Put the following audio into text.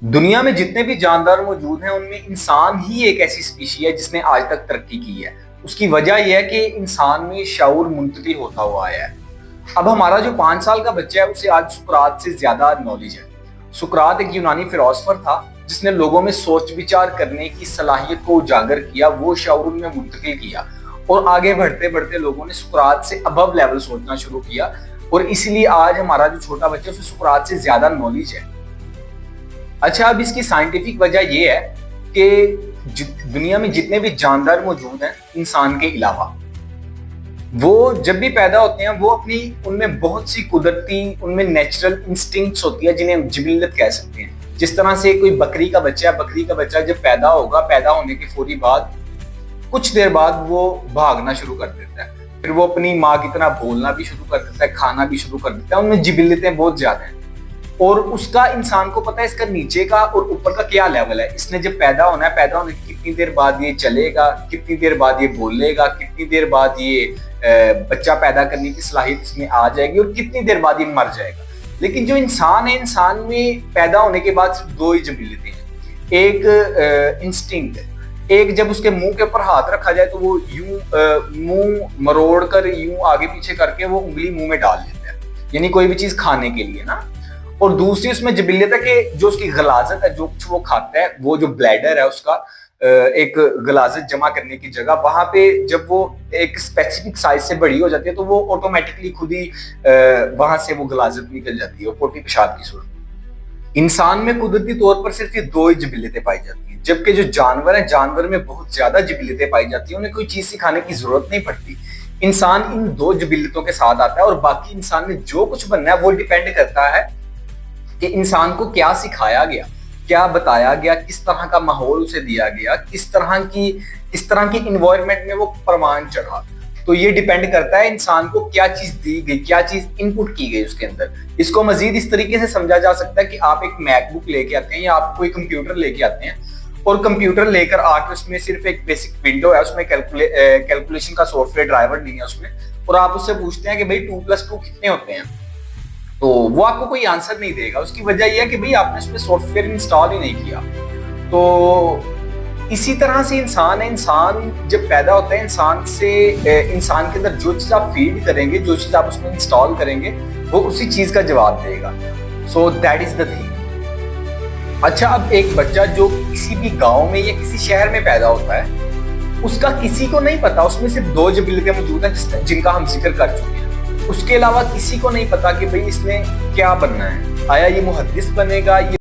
دنیا میں جتنے بھی جاندار موجود ہیں ان میں انسان ہی ایک ایسی اسپیشی ہے جس نے آج تک ترقی کی ہے۔ اس کی وجہ یہ ہے کہ انسان میں شعور منتقل ہوتا ہوا آیا ہے۔ اب ہمارا جو 5 سال کا بچہ ہے اسے آج سقراط سے زیادہ نالج ہے۔ سقراط ایک یونانی فلاسفر تھا جس نے لوگوں میں سوچ بچار کرنے کی صلاحیت کو اجاگر کیا، وہ شعور ان میں منتقل کیا، اور آگے بڑھتے بڑھتے لوگوں نے سقراط سے ابو لیول سوچنا شروع کیا، اور اسی لیے آج ہمارا جو چھوٹا بچہ ہے اسے سقراط سے زیادہ نالج ہے۔ اچھا، اب اس کی سائنٹیفک وجہ یہ ہے کہ دنیا میں جتنے بھی جاندار موجود ہیں انسان کے علاوہ، وہ جب بھی پیدا ہوتے ہیں وہ اپنی ان میں بہت سی قدرتی ان میں نیچرل انسٹنکٹس ہوتی ہے جنہیں ہم جبلت کہہ سکتے ہیں۔ جس طرح سے کوئی بکری کا بچہ جب پیدا ہوگا، پیدا ہونے کے فوری بعد کچھ دیر بعد وہ بھاگنا شروع کر دیتا ہے، پھر وہ اپنی ماں کی طرح بولنا بھی شروع کر دیتا ہے، کھانا بھی شروع کر دیتا ہے۔ ان میں جبلتیں بہت زیادہ ہیں، اور اس کا انسان کو پتا ہے اس کا نیچے کا اور اوپر کا کیا لیول ہے۔ اس نے جب پیدا ہونا ہے، پیدا ہونے کی کتنی دیر بعد یہ چلے گا، کتنی دیر بعد یہ بولے گا، کتنی دیر بعد یہ بچہ پیدا کرنے کی صلاحیت اس میں آ جائے گی، اور کتنی دیر بعد یہ مر جائے گا۔ لیکن جو انسان ہے، انسان میں پیدا ہونے کے بعد صرف 2 ہی جبلتیں ہیں۔ ایک انسٹنکٹ ہے، ایک جب اس کے منہ کے اوپر ہاتھ رکھا جائے تو وہ یوں منہ مروڑ کر یوں آگے پیچھے کر کے وہ انگلی منہ میں ڈال لیتا ہے، یعنی کوئی بھی چیز کھانے کے لیے نا۔ اور دوسری اس میں جبلیت ہے کہ جو اس کی غلاظت ہے، جو کچھ وہ کھاتا ہے، وہ جو بلیڈر ہے اس کا ایک غلاظت جمع کرنے کی جگہ، وہاں پہ جب وہ ایک اسپیسیفک سائز سے بڑی ہو جاتی ہے تو وہ آٹومیٹکلی خود ہی وہاں سے وہ غلاظت نکل جاتی ہے، پوٹی پیشاب کی صورت۔ انسان میں قدرتی طور پر صرف یہ 2 ہی جبلتیں پائی جاتی ہیں، جبکہ جو جانور ہیں، جانور میں بہت زیادہ جبلتیں پائی جاتی ہیں، انہیں کوئی چیز سکھانے کی ضرورت نہیں پڑتی۔ انسان ان 2 جبلتوں کے ساتھ آتا ہے، اور باقی انسان نے جو کچھ بننا ہے وہ ڈیپینڈ کرتا ہے کہ انسان کو کیا سکھایا گیا، کیا بتایا گیا، کس طرح کا ماحول اسے دیا گیا، کس طرح کی انوائرمنٹ میں وہ پروان چڑھا۔ تو یہ ڈیپینڈ کرتا ہے انسان کو کیا چیز دی گئی، کیا چیز انپٹ کی گئی اس کے اندر۔ اس کو مزید اس طریقے سے سمجھا جا سکتا ہے کہ آپ ایک میک بک لے کے آتے ہیں، یا آپ کوئی کمپیوٹر لے کے آتے ہیں، اور کمپیوٹر لے کر آ کے اس میں صرف ایک بیسک ونڈو ہے، اس میں کیلکولیشن کا سافٹ ویئر ڈرائیور نہیں ہے اس میں، اور آپ اس سے پوچھتے ہیں کہ بھائی 2+2 کتنے ہوتے ہیں، تو وہ آپ کو کوئی آنسر نہیں دے گا۔ اس کی وجہ یہ ہے کہ بھئی آپ نے اس میں سافٹ ویئر انسٹال ہی نہیں کیا۔ تو اسی طرح سے انسان ہے، انسان جب پیدا ہوتا ہے، انسان کے اندر جو چیز آپ فیڈ کریں گے، جو چیز آپ اس میں انسٹال کریں گے، وہ اسی چیز کا جواب دے گا۔ So that is the thing. اچھا، اب ایک بچہ جو کسی بھی گاؤں میں یا کسی شہر میں پیدا ہوتا ہے، اس کا کسی کو نہیں پتا، اس میں صرف 2 جبلتیں موجود ہیں جن کا ہم ذکر کر چکے ہیں۔ اس کے علاوہ کسی کو نہیں پتا کہ بھئی اس نے کیا بننا ہے، آیا یہ محدث بنے گا،